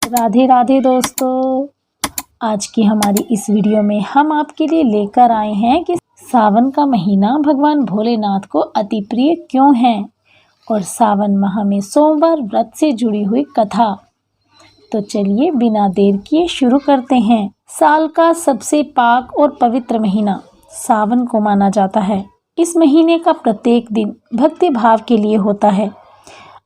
राधे राधे दोस्तों। आज की हमारी इस वीडियो में हम आपके लिए लेकर आए हैं कि सावन का महीना भगवान भोलेनाथ को अति प्रिय क्यों है और सावन माह में सोमवार व्रत से जुड़ी हुई कथा। तो चलिए बिना देर किए शुरू करते हैं। साल का सबसे पाक और पवित्र महीना सावन को माना जाता है। इस महीने का प्रत्येक दिन भक्ति भाव के लिए होता है।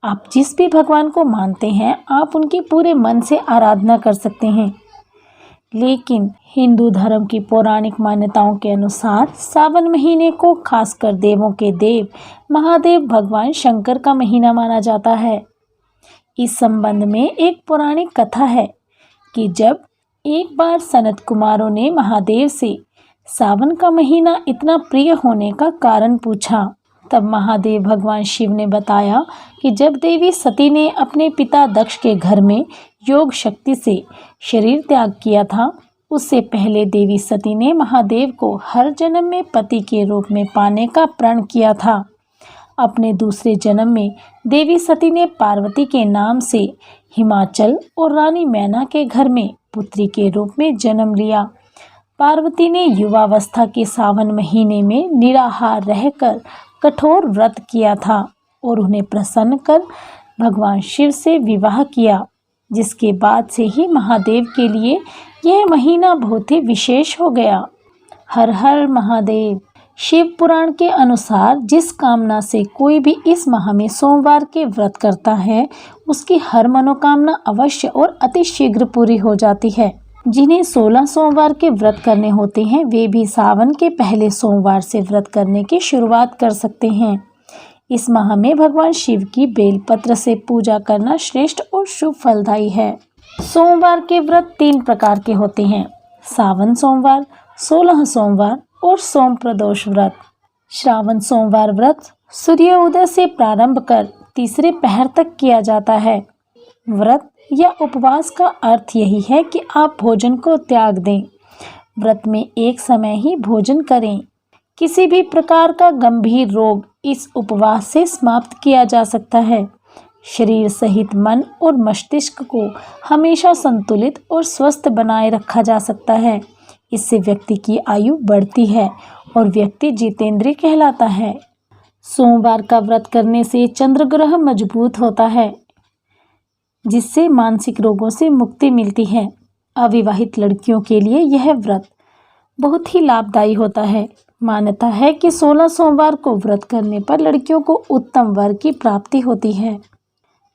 आप जिस भी भगवान को मानते हैं आप उनकी पूरे मन से आराधना कर सकते हैं। लेकिन हिंदू धर्म की पौराणिक मान्यताओं के अनुसार सावन महीने को खासकर देवों के देव महादेव भगवान शंकर का महीना माना जाता है। इस संबंध में एक पौराणिक कथा है कि जब एक बार सनत कुमारों ने महादेव से सावन का महीना इतना प्रिय होने का कारण पूछा, तब महादेव भगवान शिव ने बताया कि जब देवी सती ने अपने पिता दक्ष के घर में योग शक्ति से शरीर त्याग किया था, उससे पहले देवी सती ने महादेव को हर जन्म में पति के रूप में पाने का प्रण किया था। अपने दूसरे जन्म में देवी सती ने पार्वती के नाम से हिमाचल और रानी मैना के घर में पुत्री के रूप में जन्म लिया। पार्वती ने युवावस्था के सावन महीने में निराहार रहकर कठोर व्रत किया था और उन्हें प्रसन्न कर भगवान शिव से विवाह किया, जिसके बाद से ही महादेव के लिए यह महीना बहुत ही विशेष हो गया। हर हर महादेव। शिव पुराण के अनुसार जिस कामना से कोई भी इस माह में सोमवार के व्रत करता है, उसकी हर मनोकामना अवश्य और अति शीघ्र पूरी हो जाती है। जिन्हें 16 सोमवार के व्रत करने होते हैं वे भी सावन के पहले सोमवार से व्रत करने की शुरुआत कर सकते हैं। इस माह में भगवान शिव की बेलपत्र से पूजा करना श्रेष्ठ और शुभ फलदायी है। सोमवार के व्रत 3 प्रकार के होते हैं: सावन सोमवार, 16 सोमवार और सोम प्रदोष व्रत। श्रावण सोमवार व्रत सूर्य उदय से प्रारंभ कर तीसरे पहर तक किया जाता है। व्रत या उपवास का अर्थ यही है कि आप भोजन को त्याग दें। व्रत में एक समय ही भोजन करें। किसी भी प्रकार का गंभीर रोग इस उपवास से समाप्त किया जा सकता है। शरीर सहित मन और मस्तिष्क को हमेशा संतुलित और स्वस्थ बनाए रखा जा सकता है। इससे व्यक्ति की आयु बढ़ती है और व्यक्ति जितेंद्रिय कहलाता है। सोमवार का व्रत करने से चंद्र ग्रह मजबूत होता है, जिससे मानसिक रोगों से मुक्ति मिलती है। अविवाहित लड़कियों के लिए यह व्रत बहुत ही लाभदायी होता है। मान्यता है कि 16 सोमवार को व्रत करने पर लड़कियों को उत्तम वर की प्राप्ति होती है।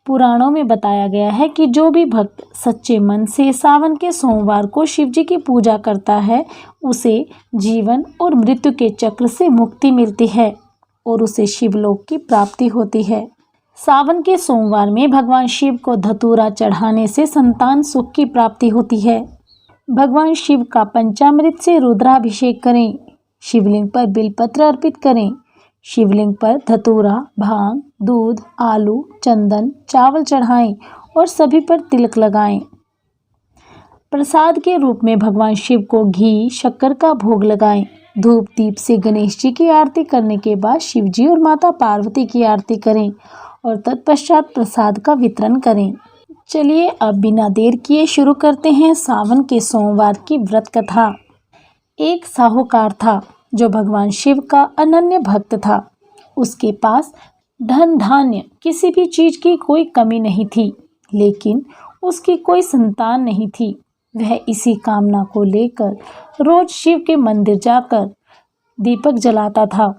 पुराणों में बताया गया है कि जो भी भक्त सच्चे मन से सावन के सोमवार को शिव जी की पूजा करता है, उसे जीवन और मृत्यु के चक्र से मुक्ति मिलती है और उसे शिवलोक की प्राप्ति होती है। सावन के सोमवार में भगवान शिव को धतूरा चढ़ाने से संतान सुख की प्राप्ति होती है। भगवान शिव का पंचामृत से रुद्राभिषेक करें। शिवलिंग पर बिलपत्र अर्पित करें। शिवलिंग पर धतूरा, भांग, दूध, आलू, चंदन, चावल चढ़ाएं और सभी पर तिलक लगाएं। प्रसाद के रूप में भगवान शिव को घी शक्कर का भोग लगाएं। धूप दीप से गणेश जी की आरती करने के बाद शिव जी और माता पार्वती की आरती करें और तत्पश्चात प्रसाद का वितरण करें। चलिए अब बिना देर किए शुरू करते हैं सावन के सोमवार की व्रत कथा। एक साहूकार था जो भगवान शिव का अनन्य भक्त था। उसके पास धन धान्य किसी भी चीज की कोई कमी नहीं थी, लेकिन उसकी कोई संतान नहीं थी। वह इसी कामना को लेकर रोज शिव के मंदिर जाकर दीपक जलाता था।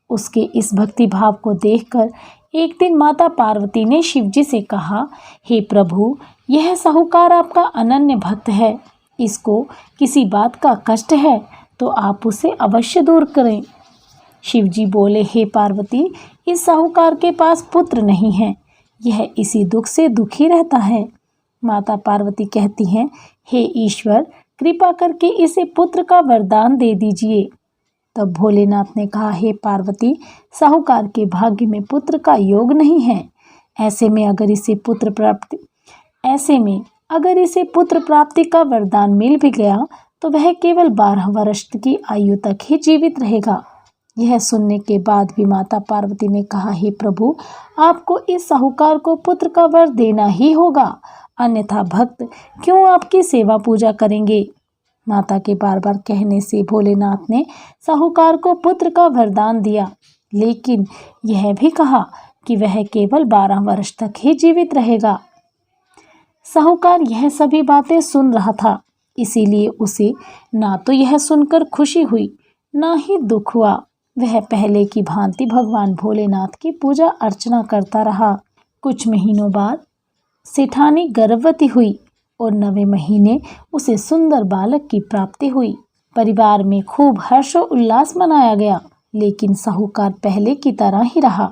उसके इस भक्ति भाव को देखकर एक दिन माता पार्वती ने शिव जी से कहा, हे प्रभु, यह साहूकार आपका अनन्य भक्त है। इसको किसी बात का कष्ट है तो आप उसे अवश्य दूर करें। शिव जी बोले, हे पार्वती, इस साहूकार के पास पुत्र नहीं है। यह इसी दुख से दुखी रहता है। माता पार्वती कहती हैं, हे ईश्वर, कृपा करके इसे पुत्र का वरदान दे दीजिए। तब भोलेनाथ ने कहा, हे पार्वती, साहूकार के भाग्य में पुत्र का योग नहीं है। ऐसे में अगर इसे पुत्र प्राप्ति का वरदान मिल भी गया तो वह केवल 12 वर्ष की आयु तक ही जीवित रहेगा। यह सुनने के बाद भी माता पार्वती ने कहा, हे प्रभु, आपको इस साहूकार को पुत्र का वर देना ही होगा। अन्यथा भक्त क्यों आपकी सेवा पूजा करेंगे। माता के बार बार कहने से भोलेनाथ ने साहूकार को पुत्र का वरदान दिया, लेकिन यह भी कहा कि वह केवल 12 वर्ष तक ही जीवित रहेगा। साहूकार यह सभी बातें सुन रहा था, इसीलिए उसे ना तो यह सुनकर खुशी हुई, ना ही दुख हुआ। वह पहले की भांति भगवान भोलेनाथ की पूजा अर्चना करता रहा। कुछ महीनों बाद सेठानी गर्भवती हुई और 9वें महीने उसे सुंदर बालक की प्राप्ति हुई। परिवार में खूब हर्ष और उल्लास मनाया गया, लेकिन साहूकार पहले की तरह ही रहा।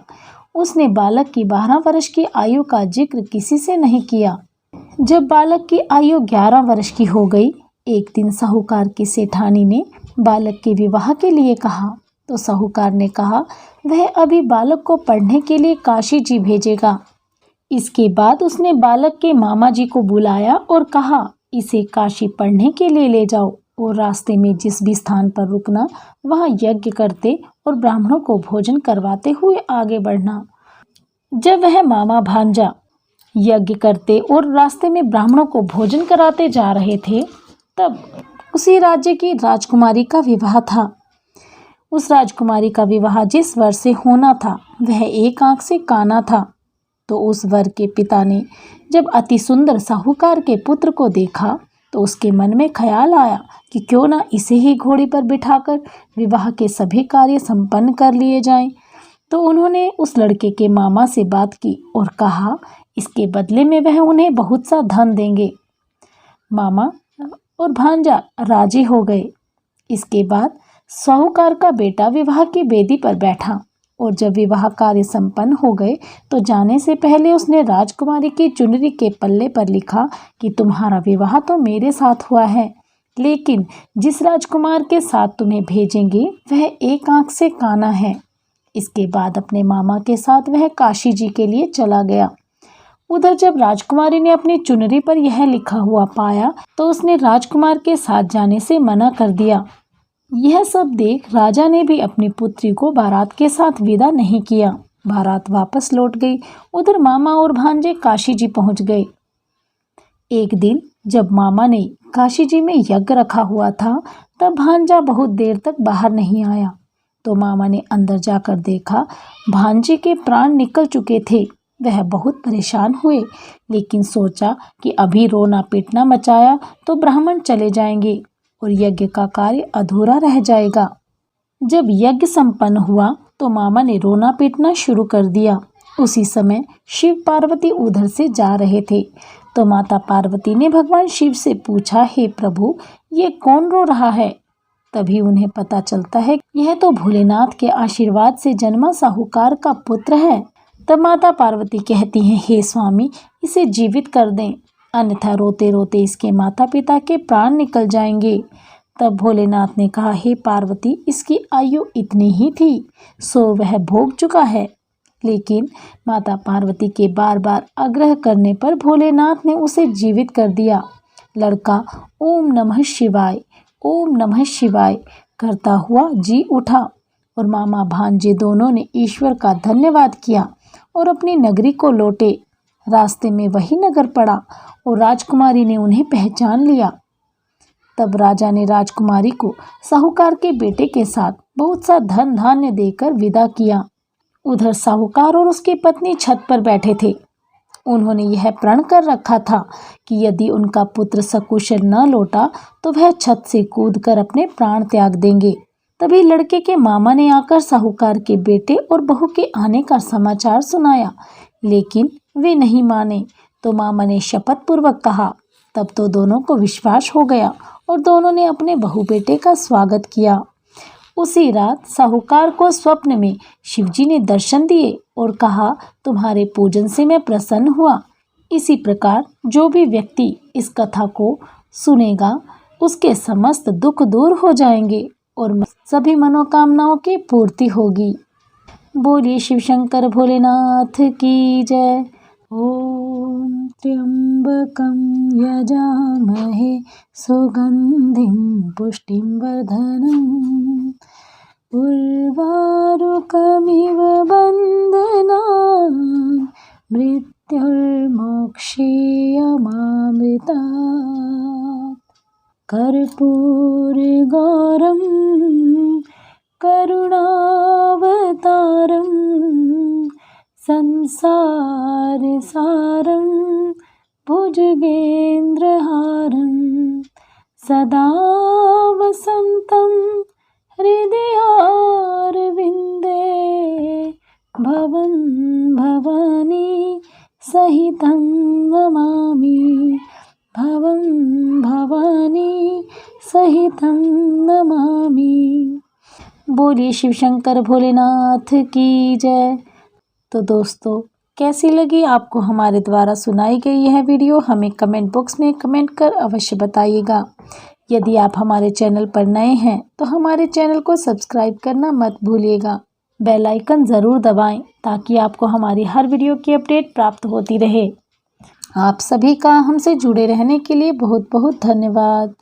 उसने बालक की 12 वर्ष की आयु का जिक्र किसी से नहीं किया। जब बालक की आयु 11 वर्ष की हो गई, एक दिन साहूकार की सेठानी ने बालक के विवाह के लिए कहा, तो साहूकार ने कहा वह अभी बालक को पढ़ने के लिए काशी जी भेजेगा। इसके बाद उसने बालक के मामा जी को बुलाया और कहा इसे काशी पढ़ने के लिए ले जाओ और रास्ते में जिस भी स्थान पर रुकना वहाँ यज्ञ करते और ब्राह्मणों को भोजन करवाते हुए आगे बढ़ना। जब वह मामा भांजा यज्ञ करते और रास्ते में ब्राह्मणों को भोजन कराते जा रहे थे, तब उसी राज्य की राजकुमारी का विवाह था। उस राजकुमारी का विवाह जिस वर से होना था वह एक आंख से काना था। तो उस वर के पिता ने जब अति सुंदर साहूकार के पुत्र को देखा तो उसके मन में ख्याल आया कि क्यों ना इसे ही घोड़ी पर बिठाकर विवाह के सभी कार्य संपन्न कर लिए जाएं। तो उन्होंने उस लड़के के मामा से बात की और कहा इसके बदले में वह उन्हें बहुत सा धन देंगे। मामा और भांजा राजी हो गए। इसके बाद साहूकार का बेटा विवाह की बेदी पर बैठा और जब विवाह कार्य संपन्न हो गए तो जाने से पहले उसने राजकुमारी की चुनरी के पल्ले पर लिखा कि तुम्हारा विवाह तो मेरे साथ हुआ है, लेकिन जिस राजकुमार के साथ तुम्हें भेजेंगे वह एक आंख से काना है। इसके बाद अपने मामा के साथ वह काशी जी के लिए चला गया। उधर जब राजकुमारी ने अपनी चुनरी पर यह लिखा हुआ पाया तो उसने राजकुमार के साथ जाने से मना कर दिया। यह सब देख राजा ने भी अपनी पुत्री को बारात के साथ विदा नहीं किया। बारात वापस लौट गई। उधर मामा और भांजे काशी जी पहुंच गए। एक दिन जब मामा ने काशी जी में यज्ञ रखा हुआ था, तब भांजा बहुत देर तक बाहर नहीं आया। तो मामा ने अंदर जाकर देखा भांजे के प्राण निकल चुके थे। वह बहुत परेशान हुए, लेकिन सोचा कि अभी रोना पीटना मचाया तो ब्राह्मण चले जाएंगे और यज्ञ का कार्य अधूरा रह जाएगा। जब यज्ञ संपन्न हुआ तो मामा ने रोना पीटना शुरू कर दिया। उसी समय शिव पार्वती उधर से जा रहे थे, तो माता पार्वती ने भगवान शिव से पूछा, हे प्रभु, ये कौन रो रहा है? तभी उन्हें पता चलता है यह तो भोलेनाथ के आशीर्वाद से जन्मा साहूकार का पुत्र है। तब माता पार्वती कहती हैं, हे स्वामी, इसे जीवित कर दें, अन्यथा रोते रोते इसके माता पिता के प्राण निकल जाएंगे। तब भोलेनाथ ने कहा, हे पार्वती, इसकी आयु इतनी ही थी, सो वह भोग चुका है। लेकिन माता पार्वती के बार बार आग्रह करने पर भोलेनाथ ने उसे जीवित कर दिया। लड़का ओम नमः शिवाय, ओम नमः शिवाय करता हुआ जी उठा और मामा भांजे दोनों ने ईश्वर का धन्यवाद किया और अपनी नगरी को लौटे। रास्ते में वही नगर पड़ा और राजकुमारी ने उन्हें पहचान लिया। तब राजा ने राजकुमारी को साहूकार के बेटे के साथ बहुत सा धन धान्य देकर विदा किया। उधर साहूकार और उसकी पत्नी छत पर बैठे थे। उन्होंने यह प्रण कर रखा था कि यदि उनका पुत्र सकुशल न लौटा तो वह छत से कूदकर अपने प्राण त्याग देंगे। तभी लड़के के मामा ने आकर साहूकार के बेटे और बहू के आने का समाचार सुनाया, लेकिन वे नहीं माने। तो मामा ने शपथ पूर्वक कहा। तब तो दोनों को विश्वास हो गया और दोनों ने अपने बहू बेटे का स्वागत किया। उसी रात साहूकार को स्वप्न में शिवजी ने दर्शन दिए और कहा, तुम्हारे पूजन से मैं प्रसन्न हुआ। इसी प्रकार जो भी व्यक्ति इस कथा को सुनेगा उसके समस्त दुख दूर हो जाएंगे और सभी मनोकामनाओं की पूर्ति होगी। बोलिए शिव शंकर भोलेनाथ की जय। ओम त्र्यंबकं यजामहे सुगंधिं पुष्टिं वर्धनम् उर्वारुकमिव बन्धनान् मृत्युर्मोक्षीयमामृतात् कर्पूरगौरं करुणावतारं संसारसारं भुजगेन्द्रहारं सदा वसन्तं हृदयारविन्दे भवं भवानी सहितं नमामि भवं भवानी सहितं नमामि। बोलिए शिव शंकर भोलेनाथ की जय। तो दोस्तों, कैसी लगी आपको हमारे द्वारा सुनाई गई यह वीडियो, हमें कमेंट बॉक्स में कमेंट कर अवश्य बताइएगा। यदि आप हमारे चैनल पर नए हैं तो हमारे चैनल को सब्सक्राइब करना मत भूलिएगा। बेल आइकन ज़रूर दबाएं ताकि आपको हमारी हर वीडियो की अपडेट प्राप्त होती रहे। आप सभी का हमसे जुड़े रहने के लिए बहुत बहुत धन्यवाद।